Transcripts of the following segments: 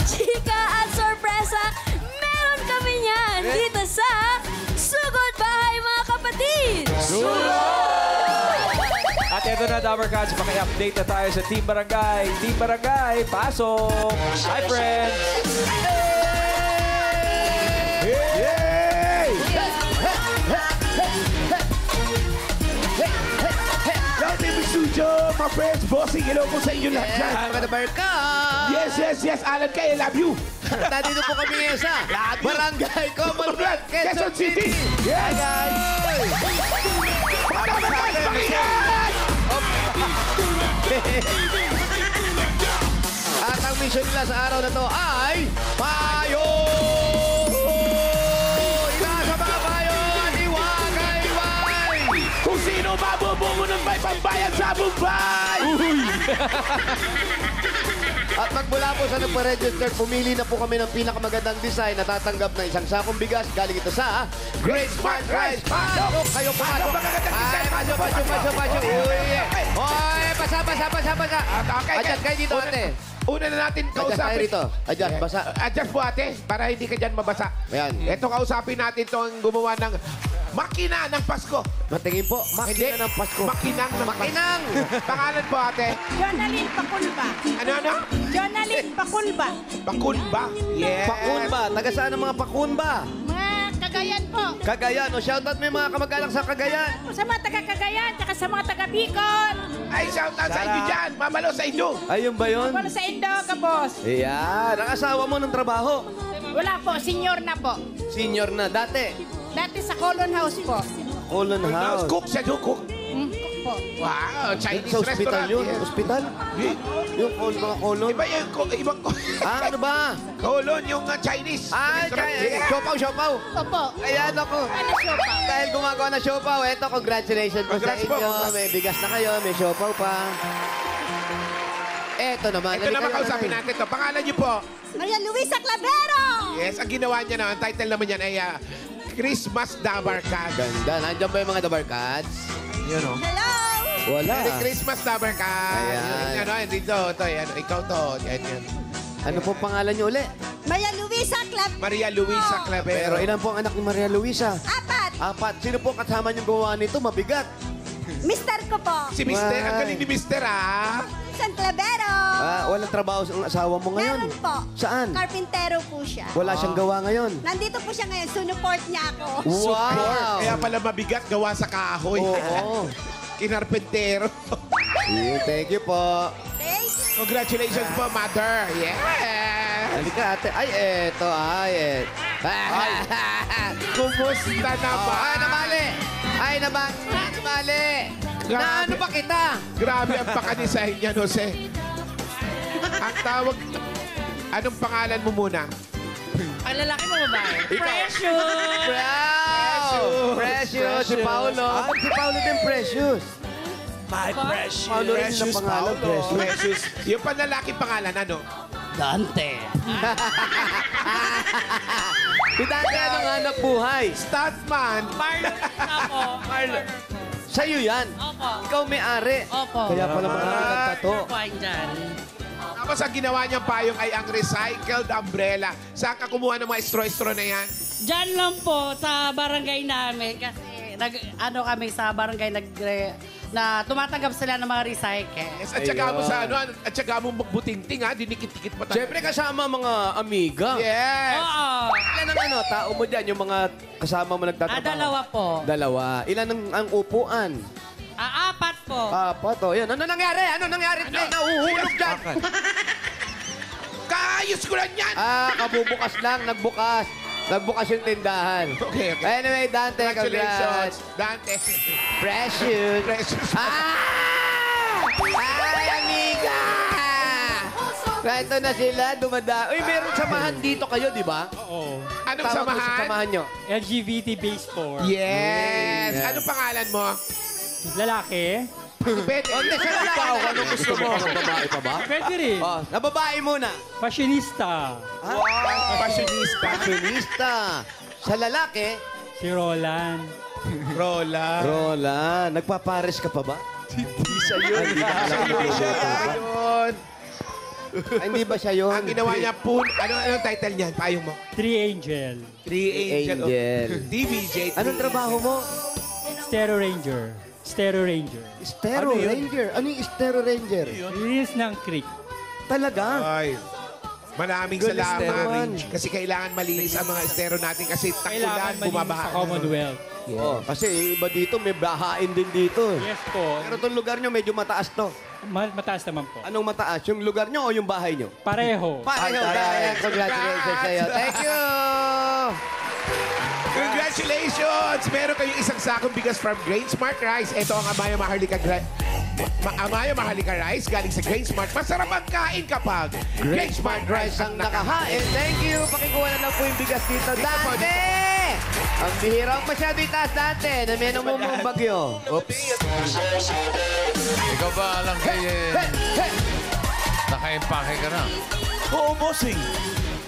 Chika at sorpresa, meron kami niyan dito sa Sugod Bahay, mga kapatid! At ito na, Dabber Cats, paki-update na tayo sa Team Barangay. Team Barangay, pasok! Hi, friends! Yay! Hello, Team Studio, my friends, bossing, hello po sa inyo lahat dyan. Mga Dabarka! Yes, Alan Kay, I love you. Nandito po kami ngayon sa Barangay Commonwealth, Quezon City. Yes! guys! At ang mission nila sa araw na to ay Payo! Inasa mga payo! Iwagay-wag! Kung sino mabubungo ng may pambayad sa Mumbai! At magmula po sa nagpa-register, pumili na po kami ng pinakamagandang design na tatanggap ng isang sakong bigas. Galing ito sa Great Smart Rice. Pasok! Kayo pumasok! Ay, pasok! Uy, basa! Okay, Adjust kayo dito, ate. Una na natin Adjust tayo kausapin. rito. Adjust, basa. Adjust po ate, para hindi ka dyan mabasa. Ayan. Ito kausapin natin itong gumawa ng makina ng Pasko. Matingin po, makina ng Pasko. Makinang ng Pasko. Makinang! Pangalan po ate? Jonalyn Pakulba. Ano? Jonalyn Pakulba. Pakunba? Yes. Pakunba. Taga saan ang mga Pakunba? Mga Cagayan po. Cagayan. O shoutout mo yung mga kamag-anak sa Cagayan. Sa mga taga-Cagayan, tsaka sa mga taga-Bicol. Ay, shout out sa inyo dyan. Mamalo sa inyo. Ayun ba yun? Wala sa Indo, kabos. Iyan. Ang asawa mo ng trabaho. Wala po, senior na po. Senior na. Dati. Dati sa Colon House po. Colon House. Cook siya doon, cook. Cook po. Wow, Chinese Sa ospital restaurant. yun. Yes. Ospital? Yung mga colon. Iba yung ibang Ano ba? kolon, yung Chinese. Ay, restaurant. siopaw. Opo. Ayan ako. Ano siopaw? Dahil gumagawa ng siopaw, eto, congratulations po sa Congrats po. inyo. May bigas na kayo, may siopaw pa. Eto naman. Ito naman kausapin natin to. Pangalan niyo po? Maria Luisa Clavero! Yes, ang ginawa niya na, ang title naman niyan ay Christmas Dabar Cats. Ganda. Nandiyan ba yung mga Dabarkads? Yun o. Hello! Wala. Merry Christmas Dabar Cats. Ayan. Ano, dito, ito, yan. Ikaw to. Yan. Ano po pangalan niyo uli? Maria Luisa Clavero! Maria Luisa Pero Clavero. ilan po ang anak ni Maria Luisa? Apat! Apat. Sino po kasama niyong gawa nito? Mabigat. Mister ko po, Si Mister, ang Why? galing ni Mister, ah. San Clavero! Walang trabaho ang asawa mo ngayon. Meron po. Saan? Karpintero po siya. Wala siyang gawa ngayon. Nandito po siya ngayon, sunuport niya ako. Wow! Kaya pala mabigat gawa sa kahoy. Oo. Kinarpentero. Yeah, thank you po. Okay? Congratulations po, Mother. Yes. Halika ate. Ay, eto. Kumusta na ba? Ay, namali. Ay, namali. Grabe. Na ano ba kita? Grabe ang pakanisahin niya, Jose. Ang tawag... Anong pangalan mo muna? Ang lalaki mo babae? Precious. Precious. Si Paolo. Si Paolo din precious. My precious. Paolo rin na pangalan. Precious. Precious. Yung panlalaki pangalan, ano? Dante. Si Dante, anong hanap buhay? Stuntman. Marlon ako. Marlon. Sa'yo yan. Opo. Ikaw may-ari. Opo. Kaya pala marami nagtato. Kuhain dyan. Tapos ang ginawa niyang payong ay ang recycled umbrella. Saan ka kumuha ng mga straw-straw na yan? Diyan lang po sa barangay namin kasi kami sa barangay na tumatanggap sila ng mga recycle. Yes, at syaga mo sa ano, at syaga mo magbutingting ha, dinikit-tikit pa tayo. Siyempre kasama mga amiga. Yes. Oo. Ilan ang tao mo dyan? Yung mga kasama mo nagtatrabaho? Dalawa po. Dalawa. Ilan ang upuan? Apat po. Apat, o. Yan. Ano nangyari? Ano nangyari? Nahuhulog dyan. Kaayos ko lang yan! Kabubukas lang. Nagbukas. Nagbukas yung tindahan. Okay. Anyway, Dante, Congratulations, congrats. Dante. Precious. Precious. Ay, amiga! Ito na sila, dumada. Uy, meron samahan dito kayo, di ba? Oo. Anong Tawag ko sa samahan? samahan nyo. LGBT base 4. Yes. Yes. Anong pangalan mo? Lalaki? Pwede. O, hindi, sa ikaw, anong gusto mo? Babae pa ba? Pwede rin. Oh, na babae muna. Fashionista. Wow. Fashionista. Fashionista. Sa lalaki, Si Roland. Rola. Rola, nagpapares ka pa ba? Hindi siya yun. Hindi ka alam Ayun. Ay, hindi ba siya yun? Ang ginawa niya, anong title niyan? Payong mo. Three Angel. Three Angel. Angel. DVJ. Anong trabaho mo? Stereo Ranger. Stereo Ranger. Stereo Ranger. Ano yung Stereo Ranger? Release ng Creek. Talaga? Ay. Maraming Good salamat. estero. Kasi kailangan malinis ang mga estero natin kasi takulan, Kailangan malinis bumabaha. sa Commonwealth. Oo, kasi yung iba dito, may bahain din dito. Yes po. Pero itong lugar nyo, medyo mataas to. Mataas naman po. Anong mataas? Yung lugar nyo o yung bahay nyo? Pareho. Pareho. Congratulations sa'yo. Thank you! Congratulations! Meron kayong isang sakong bigas from Grain Smart Rice. Ito ang Amaya Maharlika Amaya Maharlika Rice galing sa Grain Smart. Masarap ang kain kapag Grain Smart Rice ang nakahain. Thank you. Pakikuha na lang po yung bigas dito. Dante! Ang bihirang masyado itaas, Dante. Na may namumong bagyo. Oops. Ikaw ba lang kay... Naka-impake ka na? Oo, bossing.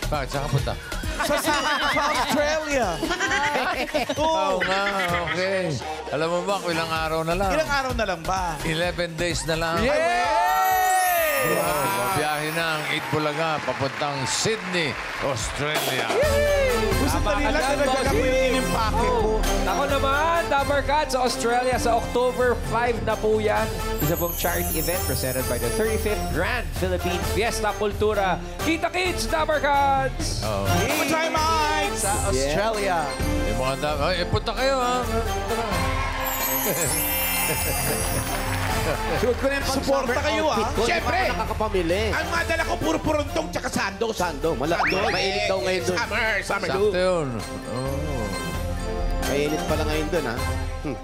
Bakit? Saan ka punta? Sa Australia. Oo nga, okay. Alam mo ba, kung ilang araw na lang? Ilang araw na lang ba? 11 days na lang. Wow! Biyahe na ang 8 Bulaga papuntang Sydney, Australia. Gusto nila talaga kami yung inimpake ko. Ako naman, Dabber Cats sa Australia sa October 5 na po yan. Isa pong charity event presented by the 35th Grand Philippine Fiesta Cultura. Kita Kids, Dabber Cats! Oh. Try Mike sa Australia. Yung mga Ay, punta kayo, ha? Suot ko na yung Suporta kayo, outfit ko. Siyempre. Hindi pa ako nakakapamili. Ang mga dala ko, puro puruntong tsaka sandos. Sando, mainit daw ngayon doon. Summer Sakto doon. yun. Oh. Mainit pala ngayon doon, ha?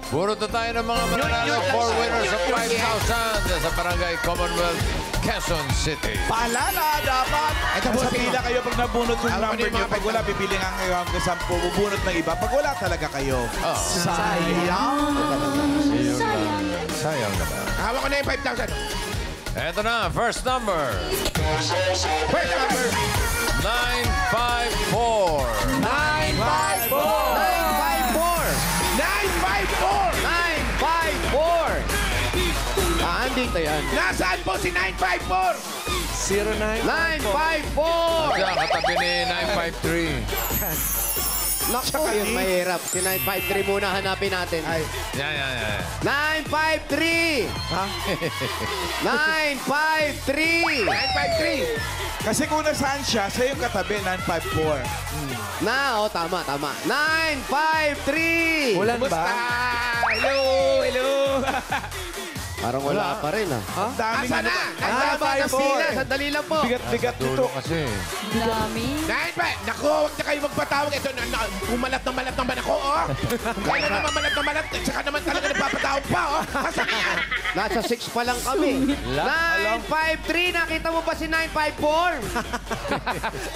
Puro na tayo ng mga mananalo. 4 winners of 5,000 sa Barangay Commonwealth, Quezon City. Paalala, dapat. Ito po, Sa pila kayo pag nabunot yung Ako number na yung nyo. mga Pag wala, bibili nga kayo hanggang 10. Bubunot ng iba. Pag wala talaga kayo. Oh. Sayang. Sayang naman. Hawak ko na yung 5,000. Eto na, first number. First number. 954. 954. 954! 954! Andito yan. Nasaan po si 954? 954! Diyan, katabi ni 953. Naku, yung mahirap. Si 953 muna hanapin natin. Yan. 953! Ha? 953! 953. Kasi kung nasaan siya, siya yung katabi, 954. Tama. 953! Kumusta? Hello. Parang wala pa rin, ha? Daming Asa na? Tama na sila. Sandali lang po. Bigat-bigat nito. Dulo kasi. Dami. 9-5. Naku, huwag na kayo magpatawag. Ito, umalat naman ako, oh. Kaya naman malat. Tsaka naman talaga nagpapatawag pa, oh. Asa na yan? Nasa 6 pa lang kami. 953! Nakita mo ba si 954?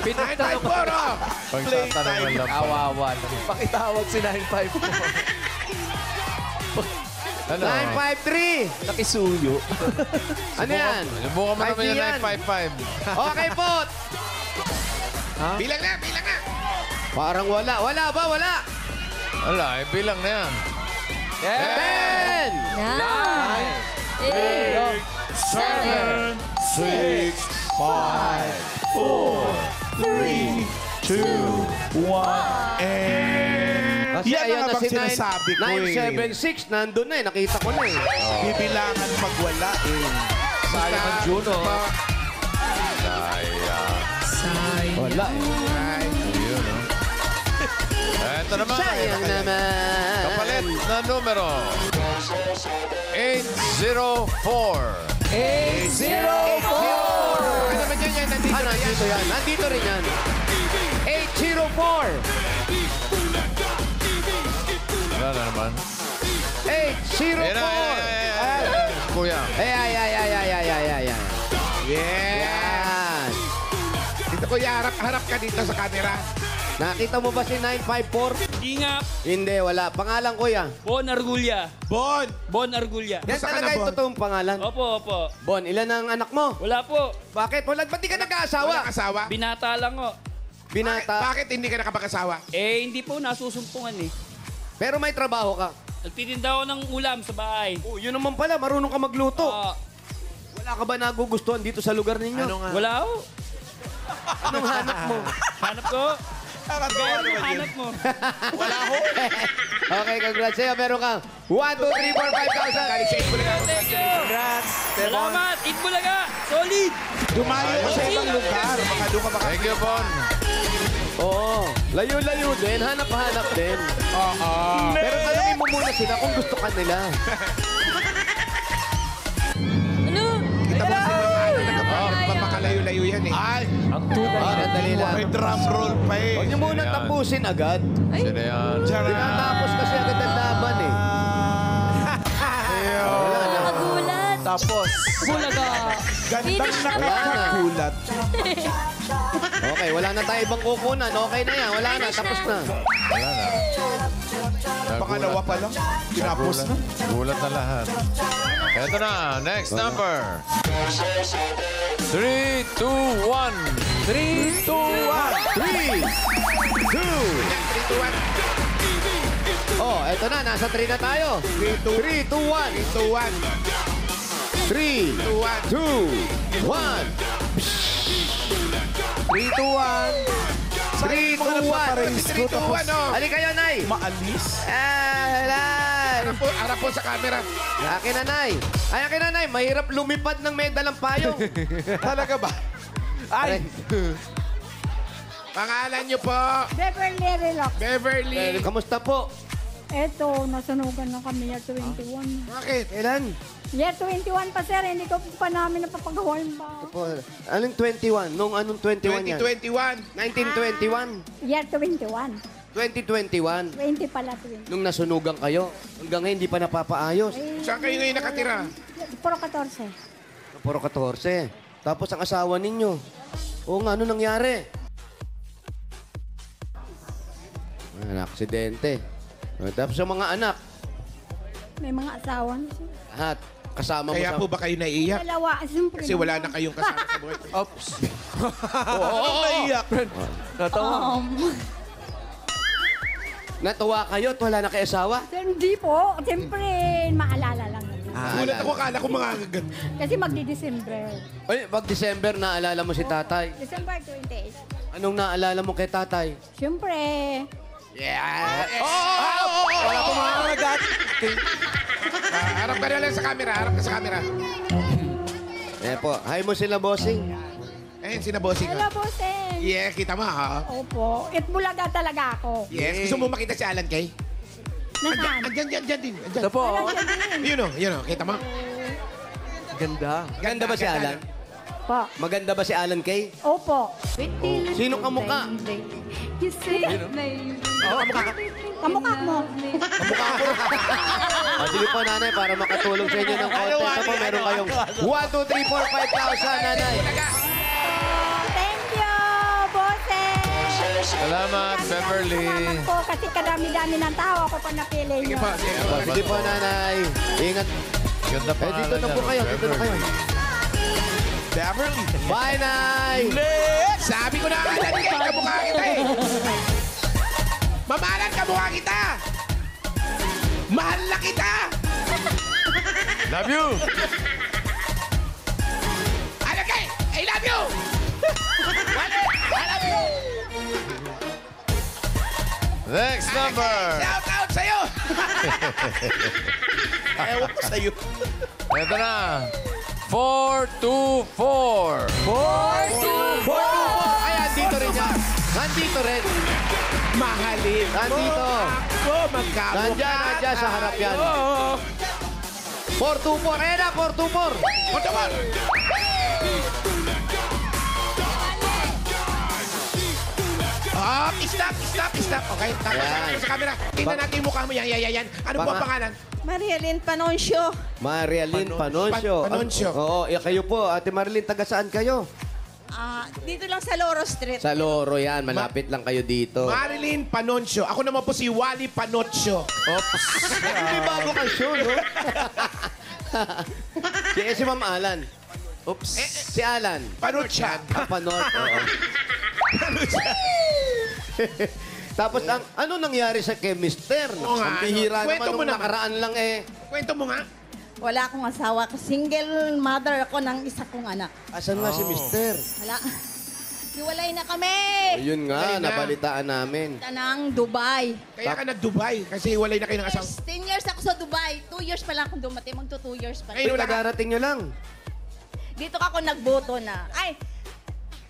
954, oh. Pagtatanungan lang pa. Awawan. Pakitawag si 954. Ano? 953! Nakisuyo. Ano yan? Subukan mo naman yung Yan. 955. Okay po. Bilang na. Parang wala. Wala ba? Wala. Wala, bilang na yan. 9, 8, 7, Yan Kasi na ayan nga na bang si sinasabi ko, 976. Nandun na eh. Nakita ko na eh. Bibilangan pag wala eh. Sayang ang Juno. Wala eh. Yun, no? Eto naman. Sayang naman. Kapalit na numero. 804. 804. Ano ba yan? Nandito yan. Nandito rin yan. 804. Wala na naman. 804. Kuya. Ay. Yeah. Yan. Dito ko harap ka dito sa camera. Nakita mo ba si 954? Ingap, Hindi, wala. Pangalan ko yan. Bon Argulla. Bon. Bon Argulla. Yan Gusto ka talaga na, yung Bon? totoong pangalan. Opo. Bon, ilan ang anak mo? Wala po. Bakit? Ba't di ka nag-aasawa? Walang asawa? Binata lang ho. Binata. Bakit hindi ka nakapag-asawa? Hindi po, nasusumpungan eh. Pero may trabaho ka. Nagtitinda ako ng ulam sa bahay. Oh, yun naman pala. Marunong ka magluto. Ah, Wala Wala ka ba nagugustuhan dito sa lugar ninyo? Ano nga? Wala ho. Anong hanap mo? Hanap ko. Nakakatawa naman yun. Hanap mo. Wala ho. Okay, congrats sa'yo. Meron kang 1, 2, 3, 4, 5,000. Galing sa Itbulaga. Thank you. Congrats. Salamat. Itbulaga. Solid. Dumayo ka sa ibang lugar. Baka doon ka Thank you, Bon. Oo. Layo-layo din. Hanap-hanap din. Pero tanongin mo muna sila kung gusto ka nila. Ano? Kita mo kasi mga nagpapakalayo-layo yan eh. Ay, Dali lang. may drum roll pa eh. Huwag niyo muna tapusin agad. Sino yan? Tinatapos kasi agad ang laban eh. Wala na. Nakagulat. Tapos, Bulaga. gandang Finish na ba? nakakagulat. Okay, wala na tayo ibang kukunan. Okay na yan. Wala na. Tapos na. Wala na. Pangalawa pa lang. Tinapos na. Gulat na lahat. Ito na, next number. 3, 2, 1. 3, 2, 1. 3, 2. Oh, eto na. Nasa 3 na tayo. 3, 2, 1. 2, 1. 3, 2, 1. 3, 2, 1. 3, 2, 1. 3, 2, 1, oh. Ali kayo, Nay. Maalis. Nay. Harap po sa camera. Akin na, Nay. Ay, akin na, Nay. Mahirap lumipad ng may dalang payong. Talaga ba? Ay, Pangalan niyo po, Beverly Relax. Beverly. Kamusta po? Eto, nasunugan na kami year 21. Bakit? Kailan? Year 21 pa, sir. Hindi ko pa namin napapagawa yung bahay. Po, anong 21? Nung anong 21 yan? 2021. 1921? Year 21. 2021? 20 pala, 20. Nung nasunugan kayo? Hanggang ngayon, hindi pa napapaayos. Saan kayo ngayon nakatira? Puro 14. Puro 14. Tapos ang asawa ninyo. Oo nga, ano nangyari? Aksidente. Tapos sa mga anak, May mga asawa na siya. lahat, kasama mo Kaya sa... po ba kayo naiiyak? Dalawa, siyempre. Kasi wala na kayong kasama sa buhay. Oops. anong naiyak? Natawa. Natuwa kayo at wala na kayo asawa? Hindi po. Siyempre, maalala lang. Gulat ako, kala ko mga gagan. Kasi magdi-December. Ay, pag December, naalala mo si tatay. December 28. Anong naalala mo kay tatay? Siyempre, Wala pa mga nagat. Harap ka na lang sa camera, harap ka sa camera. Eh po, hi mo sila, bossing. Ayun, sinabosing hello ka. po, Sen. Yeah, kita mo ha. Opo. Itbulaga talaga ako. Yes, gusto mo makita si Alan Kay? Nasaan? Andyan din. Andyan. Ito po. Alam niya din. Yun o, kita mo? Ganda. Maganda ba si Alan? Po. Maganda ba si Alan Kay? Opo. Sino kamukha? Kamukha mo. Sige po, nanay, para makatulong sa inyo ng konti. Ito po, meron kayong 1, 2, 3, 4, 5,000, nanay. Thank you, boses. Salamat, Beverly. Salamat po kasi kadami-dami ng tao ako pa napili Sige niyo. po, sige po. Sige po, nanay. Ingat. Ganda pa. Dito na po kayo. Dito na kayo. Beverly. Bye, nay. Sabi ko na, Alan Kay, kamukha kita eh. Mamalan, kamukha kita. Mahal na kita. Love you. Alan Kay, I love you. I love you. Next number. Shout out sa'yo. Ewan ko sa'yo. Ito na. 4, 2, 4. Ay, andito rin yan. Nandito rin. Mahalin. Nandito. Ako, magkamukha Nandyan sa harap yan. tayo. 424. Ayan na, 424. Kontaman. Stop. Okay, tapos Ayan. sa camera. Tingnan natin yung mukha mo. Yan. Ano po ang pangalan? Marilyn Panoncio. Marilyn Panoncio. Panoncio. Oo, kayo po. Ate Marilyn, taga saan kayo? Dito lang sa Loro Street. Sa Loro yan. Malapit lang kayo dito. Marilyn Panoncio. Ako naman po si Wally Panoncio. May bago kang show, no? si Ma'am Alan. Oops. Si Alan. Panochan. Panot. Oo. Tapos, ano nangyari sa kay Mister? Oo nga, Ang bihira ano? Kwento naman mo nung naman. nakaraan lang eh. Kwento mo nga. Wala akong asawa. Single mother ako ng isa kong anak. Asan nga si Mister? Wala. Hiwalay na kami. Ayun nga, Ayun na. nabalitaan namin. Tanang Dubai. Kaya ka nag-Dubai kasi walay na kayo ng asawa. 10 years ako sa Dubai. 2 years pa lang akong dumating. Magto 2 years pa lang. Ayun, wala ka. Kadarating nyo lang. Dito ako nagboto na. Ay,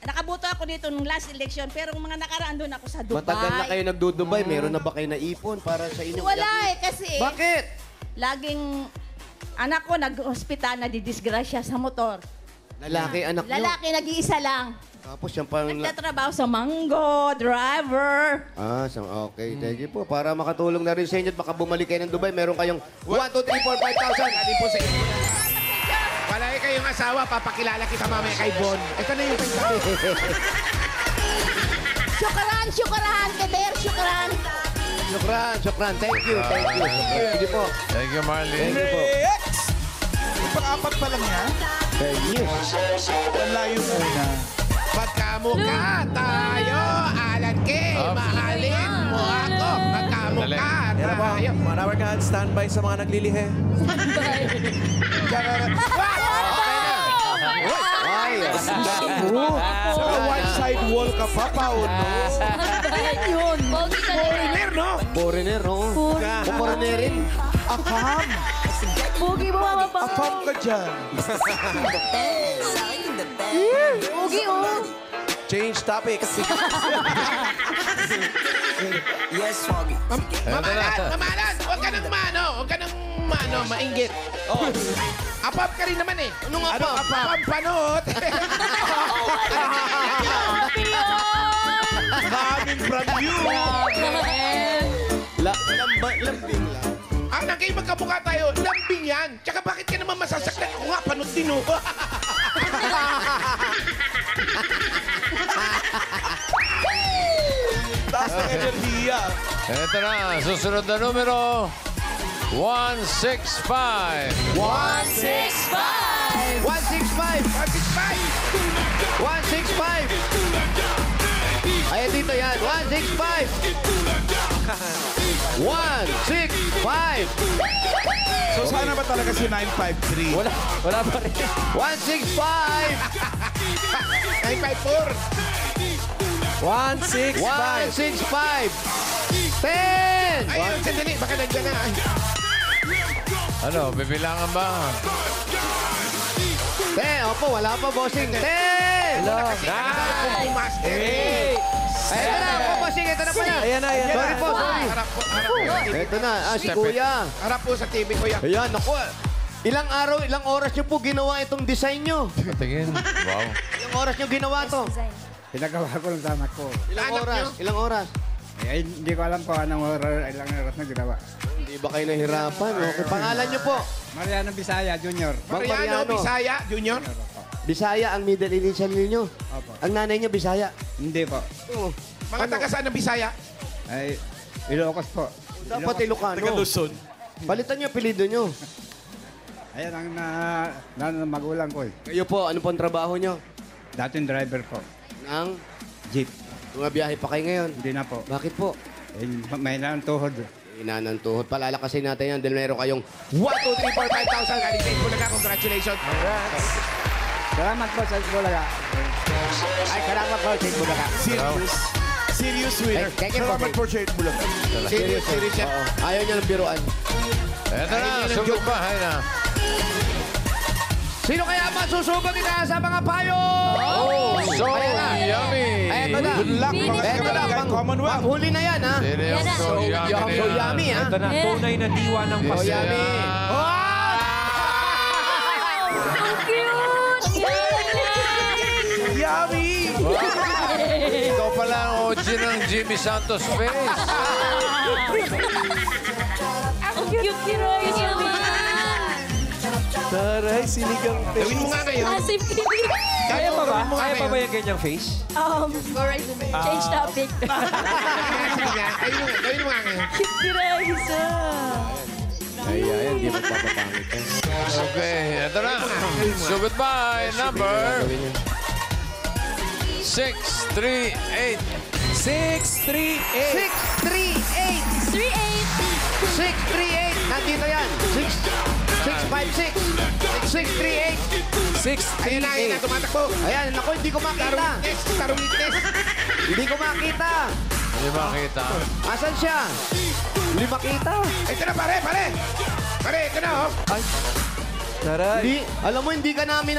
nakaboto ako dito nung last election. Pero mga nakaraan doon ako sa Dubai. Matagal na kayo nagdudubay. Meron na ba kayo naipon para sa inyong Wala eh, kasi Bakit? laging anak ko nag-hospital na didisgrasya sa motor. Lalaki anak nyo. Lalaki, nag-iisa lang. Tapos yung pang... Nagtatrabaho sa Mango, driver. Okay. Thank you po. Para makatulong na rin sa inyo at baka bumalik kayo ng Dubai, meron kayong 1, 2, 3, 4, 5,000. Galing po sa inyo. Palagi kayong asawa, papakilala kita mamaya kay Bon. Ito na yung pagsabi. Syukaran, syukaran, Kader, syukaran. Syukran. Thank you. Sige po. Thank you, Marlene. Thank you po. Next! Pang-apat pa lang yan. Thank you. Wala yung una. Magkamukha tayo, Alan K. Mahalin mo ako. Magkamukha Yan na po. tayo. Manawar ka, standby sa mga naglilihe. Ay, Sa one side wall ka pa, Paolo. Yun. Pogi ka na. Foreigner, no? foreigner, no? Foreignerin. Akam! Pogi mo, mama pa. Akam ka dyan. Pogi, oh. Change topic. Mamalan! Huwag ka nang mainggit. Oh. Apap ka rin naman eh. Ano nga pa? Apampanot. Coming from you. Lambing lang. Ang nagay magkamukha tayo, lambing yan. Tsaka bakit ka naman masasaktan? Ako nga, panot din oh. Taas ng enerhiya. Ito na, susunod na numero. 165. 165! 165. 165. Ay, dito yan. 165. 165. So sana ba talaga si 953? Wala pa rin. 165. 954! 165. 165. 10. Ayun, sandali. Baka nandiyan na. Ano, bibilangan ba? 10. Opo, wala pa, bossing. 10. Master. Ito na, opo, bossing. Ito na pala. Ayan na. Sorry po, sorry. Harap po sa TV. Ito na, si Kuya. Harap po sa TV, kuya. Ayan, naku. Ilang araw, ilang oras nyo po ginawa itong design nyo? Patingin. Wow. Ilang oras nyo ginawa to? Pinagawa ko lang sa anak ko. Ilang Anak oras? nyo? Ilang oras? Eh, hindi ko alam po anong ilang oras na ginawa. Hindi ba kayo nahirapan? Okay. Pangalan nyo po? Mariano Bisaya, Junior. Mariano, Bisaya, Junior. Bisaya ang middle initial ninyo. Opo. Ang nanay nyo, Bisaya. Hindi po. Oo. Mga taga saan ng Bisaya? Ay, Ilocos po. Dapat Ilocano. Taga Luzon. Palitan nyo, apelido nyo. Ayan ang magulang ko eh. Kayo po, ano po ang trabaho nyo? Dating driver po. Ng Jeep. mga biyahe pa kayo ngayon. Hindi na po. Bakit po? Eh, may tuhod. Inanantuhod. Palalakasin natin yan dahil meron kayong 1, 2, 3, 4, 5,000. Galing sa Itbulaga. Congratulations. Salamat po sa Bulaga. Ay, salamat po sa Bulaga. Serious winner. Thank you po. Salamat for sharing bulag. Serious yan. Oo. Ayaw niya ng biruan. Ito na, sugod bahay na. Sino kaya masusugod kita sa mga payo? So Ayan na. yummy. Eto na. Good luck, mga Eto na. kabarangay Commonwealth. Panghuli na yan, ha? Sino yung so yummy na So yan? yummy, ha? Ito na, tunay na diwa ng So pasya. yummy. Ang cute! Yummy! Ikaw pala ang OG ng Jimmy Santos face. Ang cute ni Royce naman! Taray, sinigang Gawin mo nga ngayon. Massive kilig! Kaya pa ba? Gawin mo nga Kaya pa ba ngayon. yung ganyang face? Change topic. Sige nga. Gawin mo nga ngayon. Cute ni Royce, Ayan, di magpapapangit ka. Okay, ito na. Sugod bahay number 638. 638. 638! 3-8! 638! Nandito yan. 656. 638. Ayan na, tumatakbo. Ayan, naku, hindi ko makita. Tarong witness. Hindi ko makita. Hindi makita. Asan siya? Hindi makita. Ito na, pare. Pare, ito na, oh. Ay. Hindi, alam mo, hindi ka namin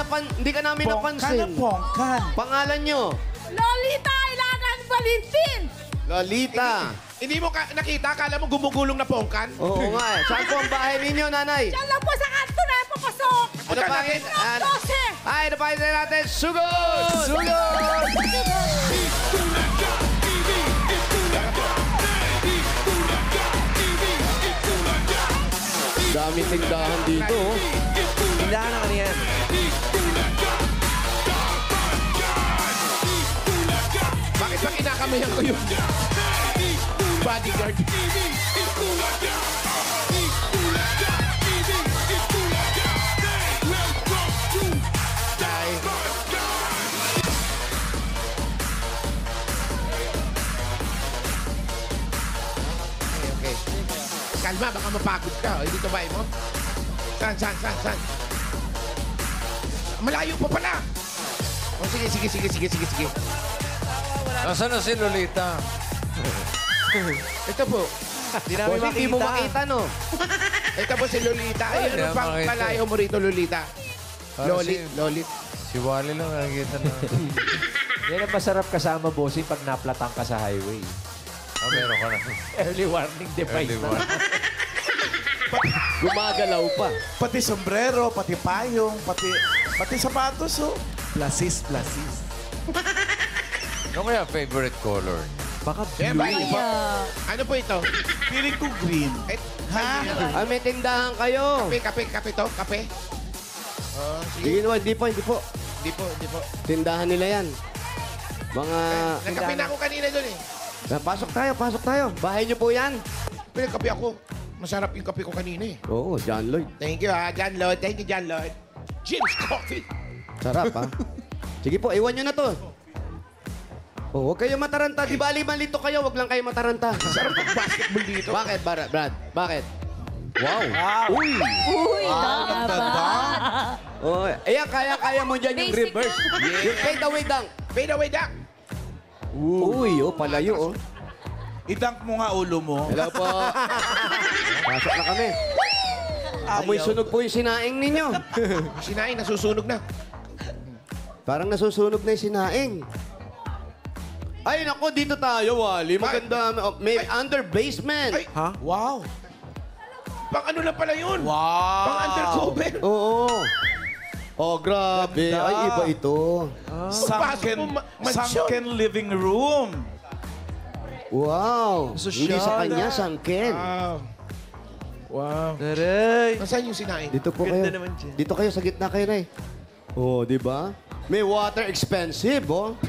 napansin. Pongkan. Pangalan nyo? Lolita Ilangan Valentin! Lolita. Hindi mo nakita, akala mo gumugulong na pongkan? Oo nga eh. Saan po ang bahay ninyo, nanay? Diyan lang po sa kanto na papasok! Ano pangit? Ay, napakita natin. Sugod! Daming tindahan dito. oh. Tindahan na kanina yan. Bakit ba kinakamayan ko yung bodyguard? Dahil... Okay. Kalma, baka mapagod ka. O, hindi to ba mo? Saan? Malayo pa pala. O, sige. Nasaan na si Lolita? Ito po. Boss, hindi mo makita, no? Ito po si Lolita. Ay, Hindi ano pang makita. palayo mo rito, Lolita? Lolit. Si Wally lang nakikita na. Yan ang masarap kasama, bossing, pag naplatang ka sa highway. Meron ka na. Early warning device Early na. one. Gumagalaw pa. Pati sombrero, pati payong, pati sapatos, oh. Plasis. Ano kaya favorite color? Baka Eh, blue. ano po ito? Feeling ko green. Eh, Ay, may tindahan kayo. kape to? Kape? Oh, Hindi naman, hindi po. Hindi po. Tindahan nila yan. Mga... Nagkape na ako kanina doon eh. Pasok tayo. Bahay niyo po yan? Pinagkape ako. Masarap yung kape ko kanina eh. Oo, John Lloyd. Thank you John Lloyd. Thank you, John Lloyd. Jim's Coffee. Sarap, ha? Sige po, iwan nyo na to. Oh, huwag kayo mataranta. Di bali malito kayo, huwag lang kayo mataranta. Sarap ang basketball dito. Bakit, Brad? Bakit? Wow. Uy! Uy, dapat. Oh, ayan, kaya mo dyan yung Basic reverse. Yung fade away dunk. Fade away duck. Uy, palayo, oh. Idunk mo nga ulo mo. Hello po. Pasok na kami. Amoy sunog po yung sinaing ninyo. Sinain, nasusunog na. Parang nasusunog na yung sinaing. Ay, nako, dito tayo, Wally. Maganda. May under basement. Ay, Wow. pang ano lang pala yun? Wow. Pang undercover. Oo. Oh, grabe. Ganda. Ay, iba ito. Pasok mo, mansyon. Sunken living room. Wow. Sosyal. Hindi sa kanya, sangken. Wow. Taray. Nasaan yung sinain? Dito po Ganda kayo. naman dyan. Dito kayo, sa gitna kayo, Ray. Oh, di ba? May water expensive, oh.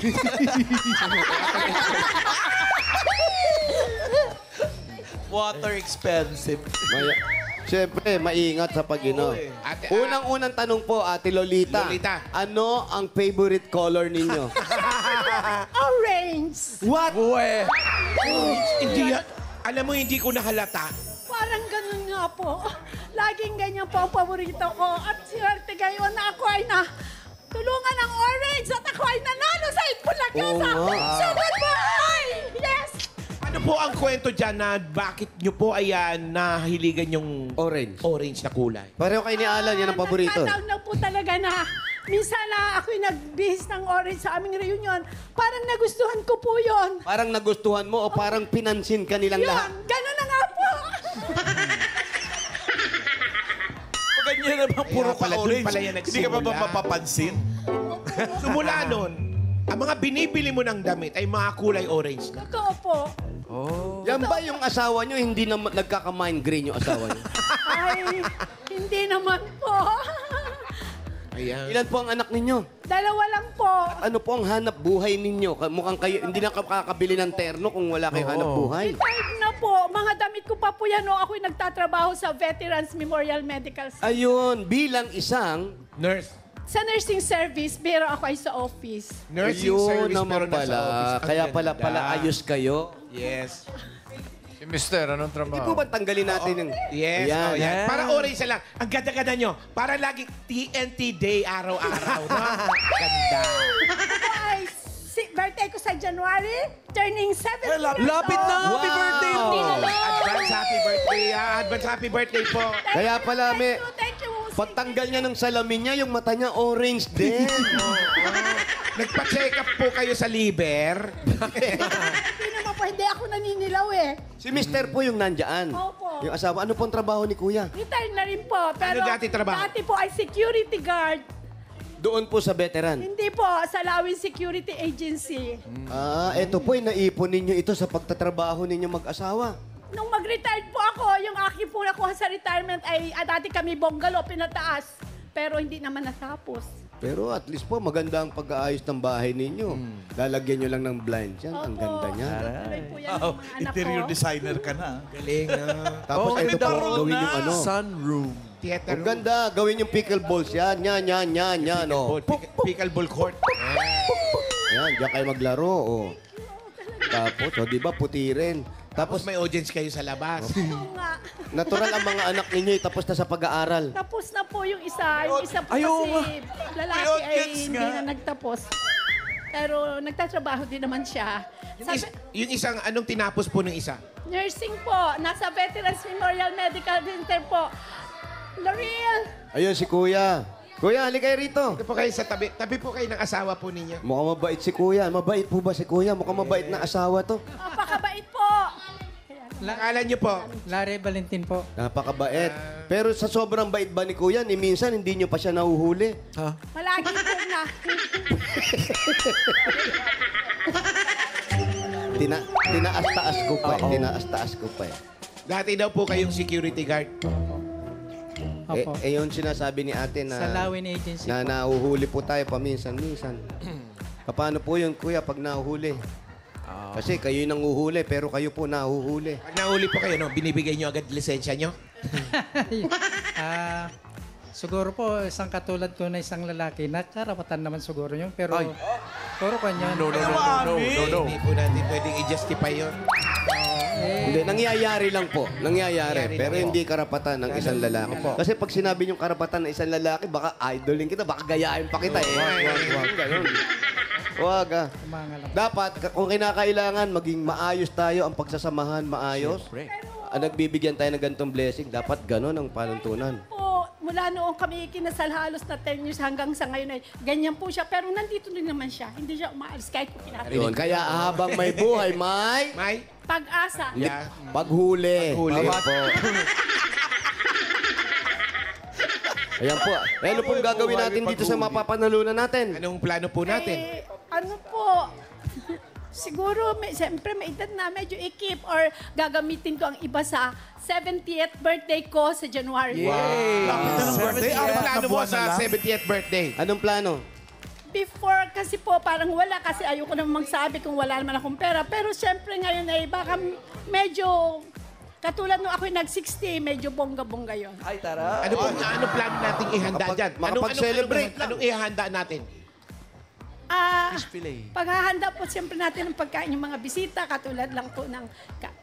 Water expensive. Siyempre, maingat sa pag-inom. Ate, Unang-unang tanong po, Ate Lolita. Lolita. Ano ang favorite color ninyo? Orange! What? Hindi yan. Alam mo, hindi ko nahalata. Parang ganun nga po. Laging ganyan po ang paborito ko. At swerte ngayon na ako ay na tulungan ng orange at ako ay nanalo sa Itbulaga Oo sa nga. Sugod Bahay! Yes! Ano po ang kwento dyan na bakit nyo po ayan nahiligan yung Orange. na kulay? Pareho kayo ni Alan, yan ang paborito. Nagkataon na po talaga na minsan na ako'y nagbihis ng orange sa aming reunion. Parang nagustuhan ko po yon. Parang nagustuhan mo o parang pinansin ka nilang lahat? Yun, gano'n na nga po. Ganyan naman, puro ka pala, dun orange. pala yan Hindi ka pa ba nagsimula. mapapansin? Simula nun, ang mga binibili mo ng damit ay mga kulay orange na. Totoo po. Yan ba yung asawa nyo, hindi na nagkaka-migraine yung asawa nyo? Ay, hindi naman po. Ayan. Ilan po ang anak ninyo? Dalawa lang po. Ano po ang hanap buhay ninyo? Mukhang kayo, hindi na kakabili ng terno kung wala kayong hanap buhay. Retired na po. Mga damit ko pa po yan o ako'y nagtatrabaho sa Veterans Memorial Medical Center. Ayun, bilang isang... Nurse. Sa nursing service, pero ako ay sa office. Nursing Ayun service naman pero nasa pala. office. Ang Kaya ganda. pala ayos kayo. Yes. Si Mister, anong Hindi trabaho? po ba tanggalin natin yung... Yes, Ayan. oh, yan. Para orange na lang. Ang ganda-ganda nyo. Para lagi TNT day araw-araw. No? Ganda. Ito ay birthday ko sa January, turning 70 years old. Lapit na! Happy birthday po! Advance happy birthday. Advance happy birthday po. Kaya pala, may... Thank you. Pagtanggal niya ng salamin niya, yung mata niya orange din. Nagpa-check up po kayo sa liver. Hindi naman po, hindi ako naninilaw eh. Si Mister po yung nandyan. Opo. Yung asawa. Ano pong trabaho ni Kuya? Retired na rin po. Pero dati trabaho? Dati po ay security guard. Doon po sa veteran. Hindi po, sa Lawin Security Agency. Eto po, naipon ninyo ito sa pagtatrabaho ninyo mag-asawa. Nung mag-retired po ako, yung aking po nakuha sa retirement ay dati kami bungalow, pinataas. Pero hindi naman natapos. Pero at least po, maganda ang pag-aayos ng bahay ninyo. Lalagyan nyo lang ng blinds yan. Ang ganda niya. Tuloy po yan ng Wow, mga anak interior ko. designer ka na. Galing. Tapos ito po, gawin yung ano. Sunroom. Theater Ang ganda, gawin yung pickleballs yan. Yan, oh. Pickleball court. Ayan, diyan kayo maglaro, oh. Tapos, di ba, puti rin. Tapos Tapos, may audience kayo sa labas. Oo nga. natural ang mga anak ninyo, tapos na sa pag-aaral. Tapos na po yung isa. Yung isa po Ayaw kasi nga. lalaki May ay audience hindi nga. na nagtapos. Pero nagtatrabaho din naman siya. Yung isang, anong tinapos po ng isa? Nursing po. Nasa Veterans Memorial Medical Center po. L'Oreal. Ayun, si Kuya. Kuya, halika kayo rito. Ito po kayo sa tabi. Tabi po kayo ng asawa po ninyo. Mukhang mabait si Kuya. Mabait po ba si Kuya? Mukhang mabait na asawa to. Napakabait po. Akala nyo po. Larry Valentin po. Napakabait. Pero sa sobrang bait ba ni Kuya, ni minsan hindi nyo pa siya nahuhuli. Malagi po na. Tinaas-taas ko pa eh. Tinaas-taas ko pa eh. Dati daw po kayong security guard. Opo. Yun sinasabi ni ate na... Sa Lawin Agency Na po. nahuhuli po tayo paminsan-minsan. Paano po yun, Kuya, pag nahuhuli? Kasi kayo yung nanguhuli, pero kayo po nahuhuli. Pag nahuli po kayo, no, binibigay nyo agad lisensya nyo? Siguro po, isang katulad ko na isang lalaki, na karapatan naman siguro yun. Pero, puro kanya. No. Hindi po natin pwedeng i-justify yun. Hindi, nangyayari lang po. Nangyayari. Nangyayari Pero lang po. hindi karapatan ng isang lalaki. Kasi pag sinabi yung karapatan ng isang lalaki, baka idolin kita, baka gayahin pa kita eh. Wag. Ganun. Wag ah. Umangal lang. Dapat, kung kinakailangan, maging maayos tayo, ang pagsasamahan maayos. Nagbibigyan tayo ng ganitong blessing, dapat ganun ang panuntunan. Po, mula noong kami kinasal halos na 10 years hanggang sa ngayon ay ganyan po siya. Pero nandito din naman siya. Hindi siya umaalis kahit po pinapit. Yun. Kaya habang may buhay, may May? Pag-asa. Yeah. paghuli. Paghuli. Ayan po. Ayan po. Ano pong gagawin natin dito sa mapapanalunan natin? Anong plano po natin? Ano po, siguro, siyempre may edad na medyo ikip or gagamitin ko ang iba sa 70th birthday ko sa January. Lapit na ng birthday. Anong Apat na plano mo buwan na sa lang. 70th birthday? Anong plano? Before kasi po parang wala kasi ayoko naman magsabi kung wala naman akong pera. Pero siyempre ngayon ay baka medyo katulad nung ako'y nag-60, medyo bongga-bongga yun. Ano plano nating ihanda dyan? makapag-celebrate Anong ihanda natin? Paghahanda po siyempre natin ng pagkain yung mga bisita, katulad lang po ng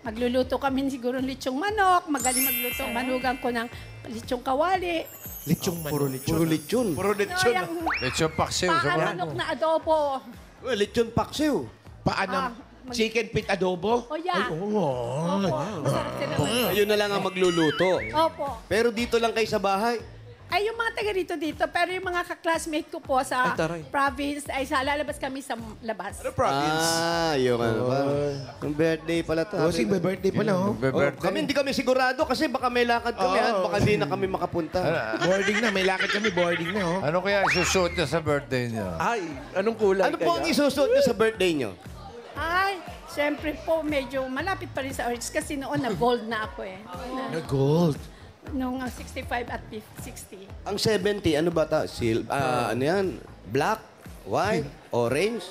magluluto kami siguro ng lechong manok, magaling magluto, manugang ko ng lechong kawali. Lechong manok. Puro lechon. Puro lechon. Yung Lechon paksiw. manok na adobo. Lechon paksiw. Paano? Chicken pit adobo? O yeah. Opo, masarap sila. Ayun na lang ang magluluto. Opo. Pero dito lang kayo sa bahay. Ay, yung mga taga dito, pero yung mga ka-classmate ko po sa province, ay lalabas kami sa labas. Province. Yung ano ba? Yung birthday pala to. Oh, sige, birthday pala, oh. Kami hindi kami sigurado kasi baka may lakad kami at baka hindi na kami makapunta. Boarding na. May lakad kami, boarding na, oh. Ano kaya isusuot niya sa birthday niya? Ay, anong kulay Ano po ang isusuot nyo sa birthday nyo? Ay, siyempre po, medyo malapit pa rin sa orange kasi noon na-gold na ako eh. Na gold. Nung 65 at 60. Ang 70, ano ba ta? Ano yan? Black? White? Orange?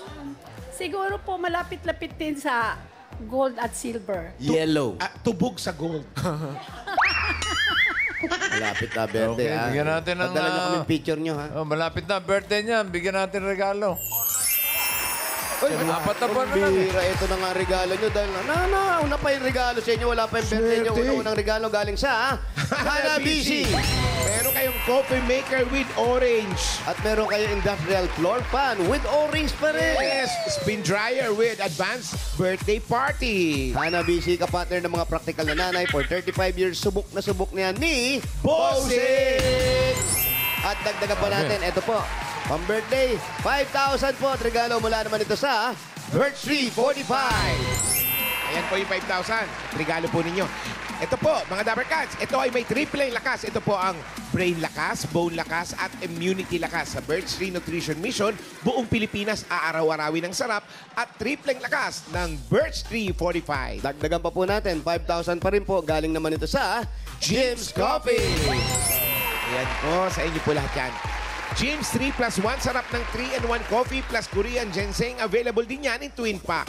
Siguro po malapit-lapit din sa gold at silver. Yellow. Tubog sa gold. Malapit na birthday. Okay, bigyan natin ng, Padala nyo kami picture nyo, ha? Oh, malapit na ang birthday niya. Bigyan natin regalo. Uy, apat na buwan na lang. bira, ito na nga ang regalo nyo. Dahil una pa yung regalo sa inyo. Wala pa yung birthday nyo. Una-unang regalo galing sa Hanabishi. Meron kayong coffee maker with orange. At meron kayong industrial floor fan with orange pa rin. Yes, spin dryer with advanced birthday party. Hanabishi, kapartner ng mga practical na nanay. For 35 years, subok na niya ni Bossing! At dagdagan pa natin, ito po, pang-birthday, 5,000 po at regalo mula naman ito sa Birch Tree 45. Ayan po yung 5,000. Regalo po ninyo. Ito po, mga Dapper Cats, ito ay may triple lakas. Ito po ang brain lakas, bone lakas, at immunity lakas. Sa Birch Tree Nutrition Mission, buong Pilipinas aaraw-arawin ng sarap at triple lakas ng Birch Tree 45. Dagdagan pa po natin, 5,000 pa rin po. Galing naman ito sa Jim's Coffee. Ayan po, sa inyo po lahat yan. Jim's 3 plus 1 sarap ng 3-in-1 coffee plus Korean ginseng. Available din yan in twin pack.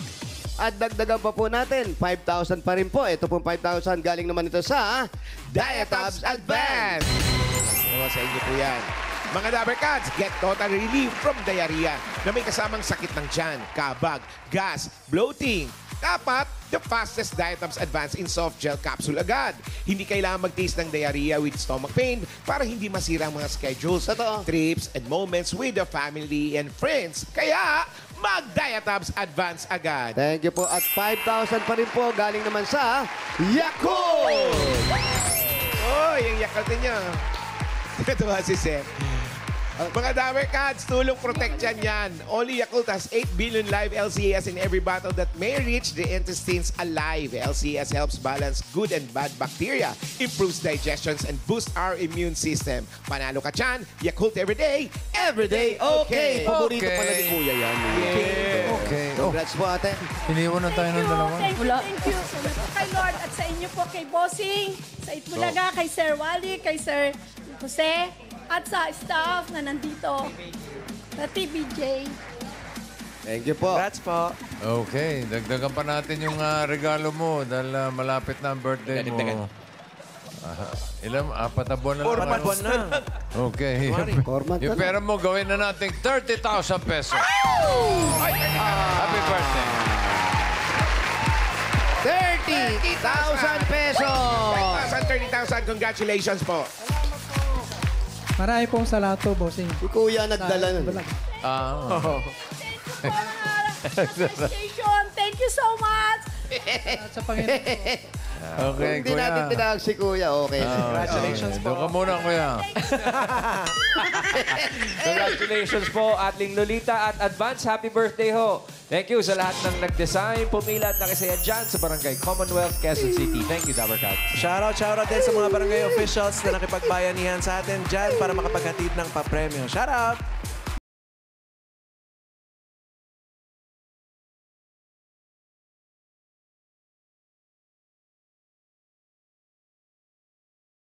At dagdagan pa po natin, 5,000 pa rin po. Ito pong 5,000 galing naman ito sa Diatabs Advance. O, sa inyo po yan. Mga Dabber Cats, get total relief from diarrhea na may kasamang sakit ng tiyan, kabag, gas, bloating. Dapat, the fastest Diatabs Advance in soft gel capsule agad. Hindi kailangan mag-taste ng diarrhea with stomach pain para hindi masira ang mga schedules, trips, and moments with the family and friends. Kaya, mag-Diatabs Advance agad. Thank you po. At 5,000 pa rin po galing naman sa Yakult! Oh, yung Yakult niya. Ito ba si Seth? Mga Dabber Cats, tulong protection yan. Only Yakult has 8 billion live LCAS in every bottle that may reach the intestines alive. LCAS helps balance good and bad bacteria, improves digestions, and boosts our immune system. Panalo ka dyan, Yakult everyday okay. Paborito Okay. pala ni Kuya yan. Okay. Oh, Congrats po, ate. iniwan na tayo ng dalawa. Thank you kay Lord at sa inyo po kay Bossing, sa Itbulaga, kay Sir Wally, kay Sir Jose, at sa staff na nandito sa TVJ. Thank you po. Congrats po. Okay, dagdagan pa natin yung regalo mo dahil malapit na ang birthday mo. Ilang? 4 na buwan na lang. 4 buwan na. Okay. Format Yung na. pera mo, gawin na natin 30,000 pesos. Happy birthday. 30,000 pesos! 30,000, congratulations po. Marami pong salamat po, bossing. Si Kuya nagdala nun. Station, thank you so much. At sa Panginoon. Okay, Hindi natin kuya. tinawag si Kuya, okay. Congratulations po. Doon ka muna, kuya. Congratulations po, Atling Lolita, at advance happy birthday ho. Thank you sa lahat ng nag-design, pumila at nakisaya dyan sa Barangay Commonwealth, Quezon City. Thank you, Dabber Cats. Shoutout din sa mga barangay officials na nakipagbayanihan sa atin dyan para makapaghatid ng papremyo. Shoutout!